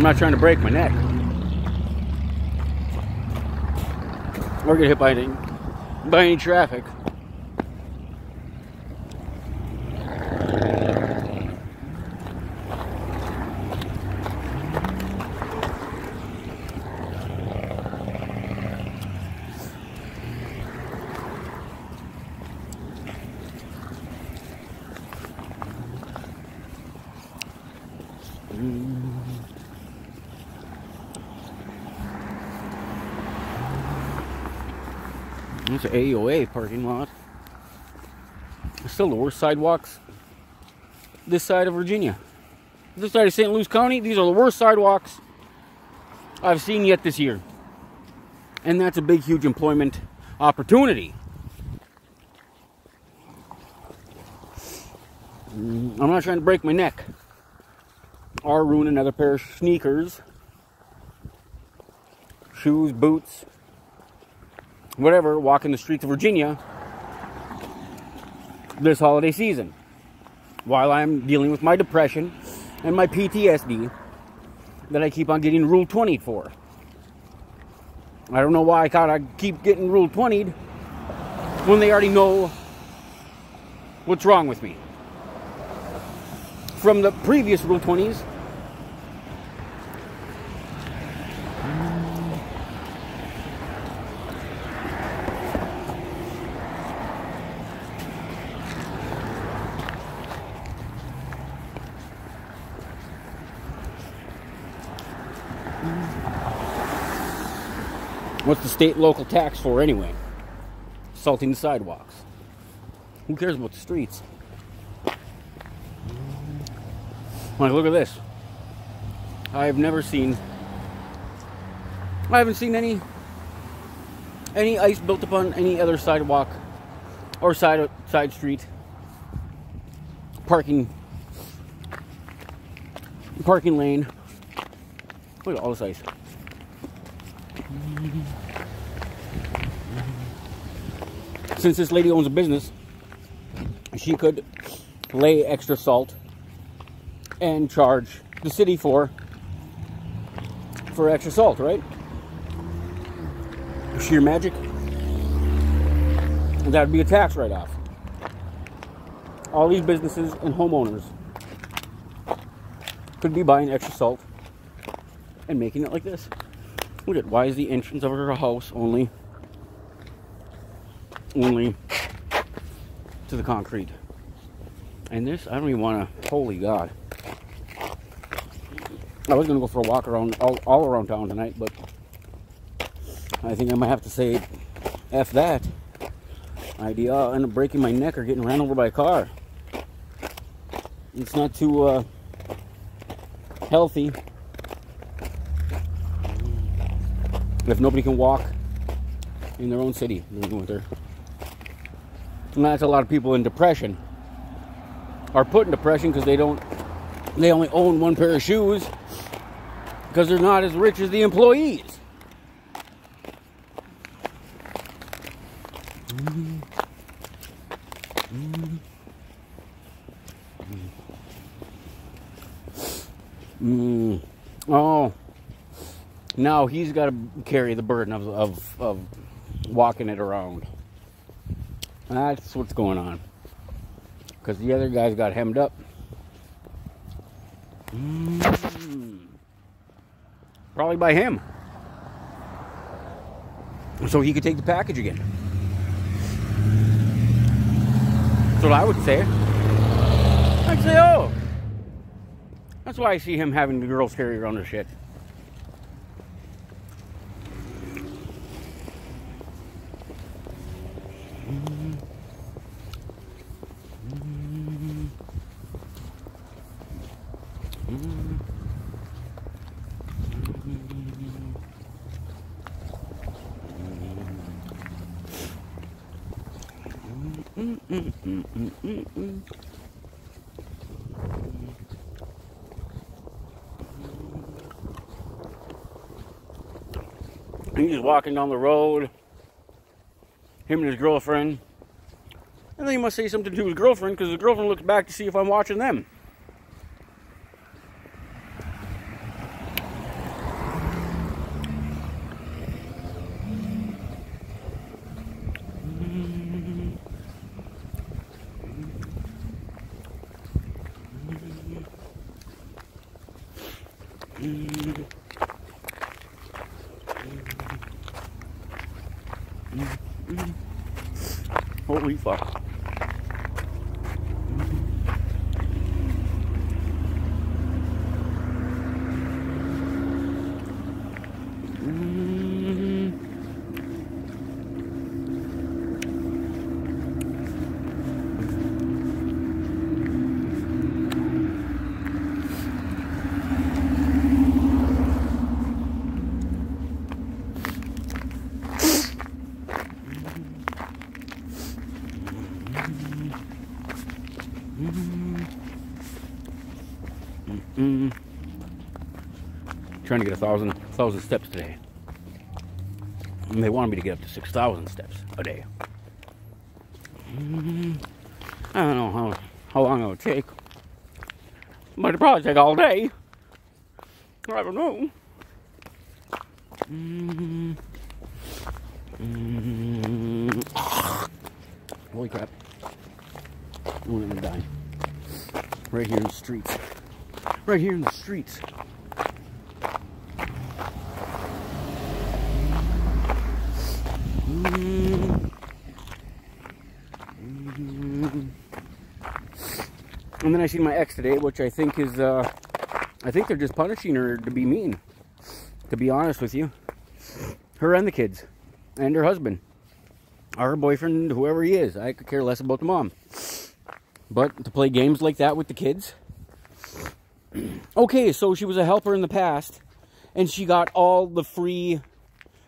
not trying to break my neck or get hit by any traffic. It's an AOA parking lot. Still the worst sidewalks this side of Virginia. This side of St. Louis County, these are the worst sidewalks I've seen yet this year. And that's a big, huge employment opportunity. I'm not trying to break my neck or ruin another pair of sneakers, shoes, boots, whatever, walking the streets of Virginia this holiday season while I'm dealing with my depression and my PTSD that I keep on getting Rule 20'd for. I don't know why I gotta keep getting Rule 20'd when they already know what's wrong with me. From the previous Rule 20s, what's the state local tax for anyway? Salting the sidewalks. Who cares about the streets? Like, look at this. I haven't seen any ice built upon any other sidewalk or side street parking lane. Look at all this ice. Since this lady owns a business, she could lay extra salt and charge the city for extra salt, right? Sheer magic. That'd be a tax write-off. All these businesses and homeowners could be buying extra salt and making it like this. Look at, why is the entrance of her house only to the concrete? And this, I don't even want to, holy God. I was going to go for a walk around, all around town tonight, but I think I might have to say F that idea. I'll end up breaking my neck or getting ran over by a car. It's not too healthy if nobody can walk in their own city in the winter. And that's a lot of people in depression are put in depression because they only own one pair of shoes because they're not as rich as the employees. Oh, now he's got to carry the burden of walking it around. That's what's going on. Because the other guys got hemmed up. Probably by him. So he could take the package again. That's what I would say. I'd say, oh. That's why I see him having the girls carry around their shit. He's walking down the road, him and his girlfriend, and then he must say something to his girlfriend because his girlfriend looks back to see if I'm watching them. Holy fuck. Trying to get 1,000 steps today. And they wanted me to get up to 6,000 steps a day. I don't know how long it would take. But it'd probably take all day. I don't know. Holy crap. I won't even die. Right here in the streets. Right here in the streets. And then I seen my ex today, which I think is, I think they're just punishing her to be mean. To be honest with you. Her and the kids. And her husband. Or her boyfriend, whoever he is. I could care less about the mom. But to play games like that with the kids. Okay, so she was a helper in the past. And she got all the free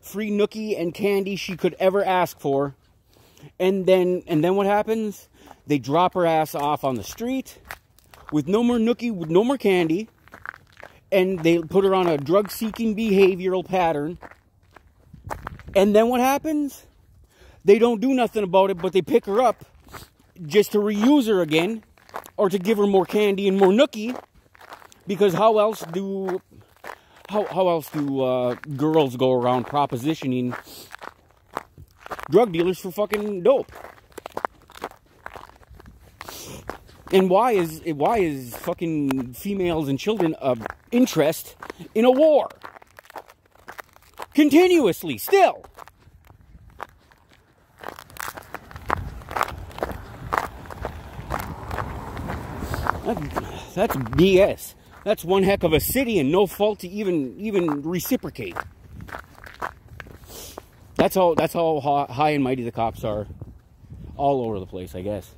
nookie and candy she could ever ask for. And then what happens? They drop her ass off on the street with no more nookie, with no more candy. And they put her on a drug-seeking behavioral pattern. And then what happens? They don't do nothing about it, but they pick her up just to reuse her again. Or to give her more candy and more nookie. Because how else do girls go around propositioning drug dealers for fucking dope? And why is fucking females and children of interest in a war? Continuously, still. That's BS. That's one heck of a city and no fault to even reciprocate. That's how high and mighty the cops are all over the place, I guess.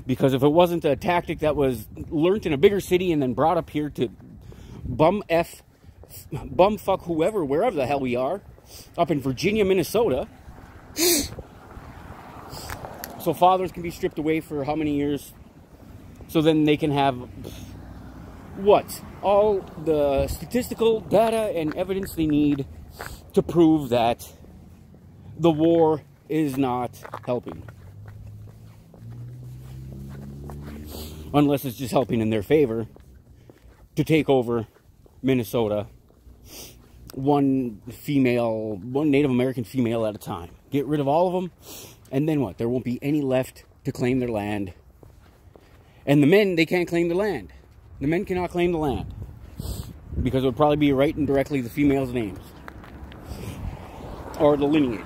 Because if it wasn't a tactic that was learnt in a bigger city and then brought up here to bumfuck whoever, wherever the hell we are, up in Virginia, Minnesota, so fathers can be stripped away for how many years? So then they can have, what? All the statistical data and evidence they need to prove that the war is not helping. Unless it's just helping in their favor to take over Minnesota one Native American female at a time. Get rid of all of them, and then what? There won't be any left to claim their land. And the men, they can't claim the land. The men cannot claim the land. Because it would probably be right indirectly the females' names. Or the lineage.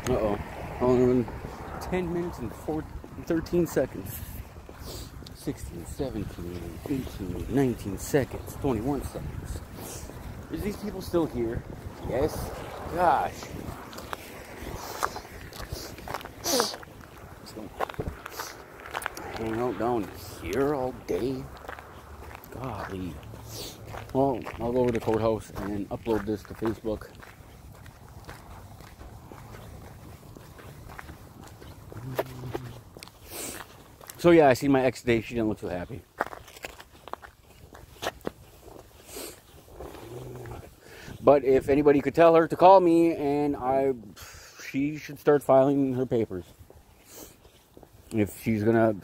Uh-oh. Only 10 minutes and 13 seconds. 16, 17, 18, 19 seconds, 21 seconds. Is these people still here? Yes. Gosh. hang out down here all day. Golly. Well, I'll go over to the courthouse and upload this to Facebook. So yeah, I seen my ex today. She didn't look so happy. But if anybody could tell her to call me, and she should start filing her papers. If she's not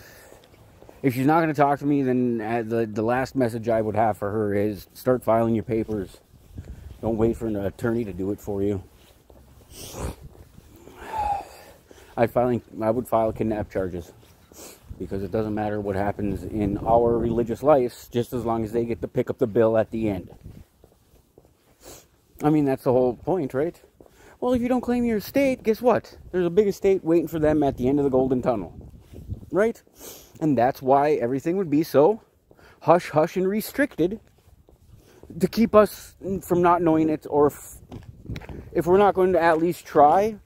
gonna talk to me, then the last message I would have for her is start filing your papers. Don't wait for an attorney to do it for you. I would file kidnap charges, because it doesn't matter what happens in our religious lives, just as long as they get to pick up the bill at the end. I mean, that's the whole point, right? Well, if you don't claim your estate, guess what? There's a big estate waiting for them at the end of the golden tunnel. Right? And that's why everything would be so hush-hush and restricted, to keep us from not knowing it, or if we're not going to at least try,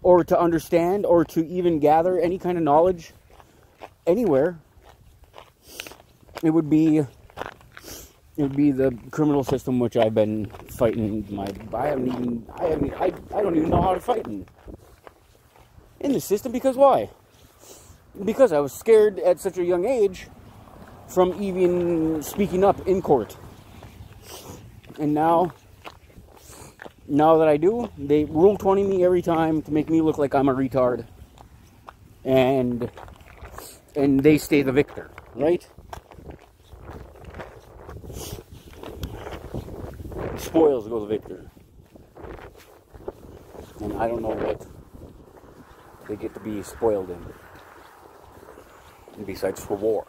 or to understand, or to even gather any kind of knowledge anywhere. It would be the criminal system, which I've been fighting I don't even know how to fight in the system. Because why? Because I was scared at such a young age from even speaking up in court. And now that I do, they Rule 20 me every time to make me look like I'm a retard. And they stay the victor, right? Spoils go the victor. And I don't know what they get to be spoiled in. And besides for war.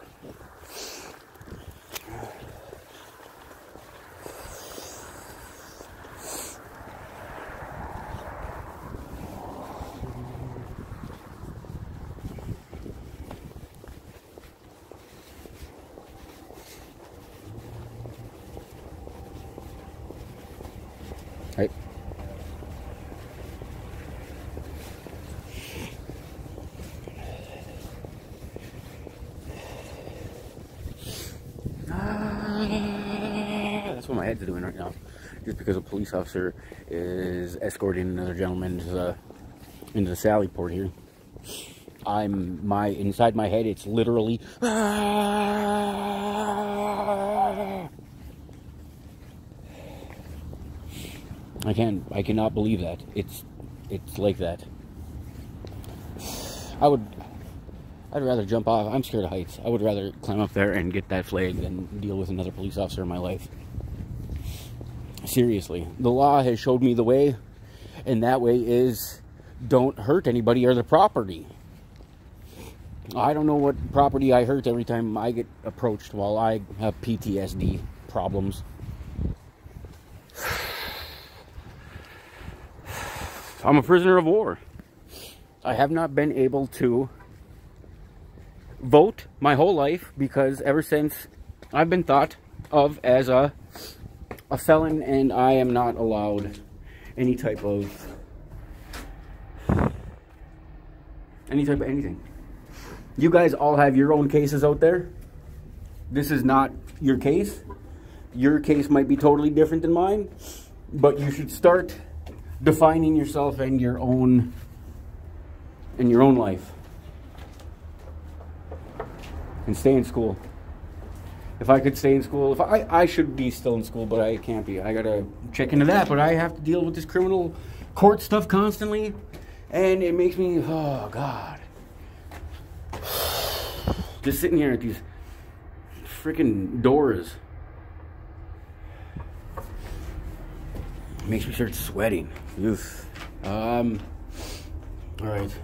Right. That's what my head's doing right now. Just because a police officer is escorting another gentleman into the Sally Port here. Inside my head, it's literally I cannot believe that. It's like that. I'd rather jump off. I'm scared of heights. I would rather climb up there and get that flag than deal with another police officer in my life. Seriously. The law has showed me the way, and that way is don't hurt anybody or their property. I don't know what property I hurt every time I get approached while I have PTSD problems. I'm a prisoner of war. I have not been able to vote my whole life because ever since I've been thought of as a felon, and I am not allowed any type of anything. You guys all have your own cases out there. This is not your case. Your case might be totally different than mine, but you should start defining yourself in your own life. And stay in school. If I could stay in school, I should be still in school, but I can't be. I gotta check into that, but I have to deal with this criminal court stuff constantly, and it makes me, oh God. Just sitting here at these freaking doors. It makes me start sweating. Oof. All right.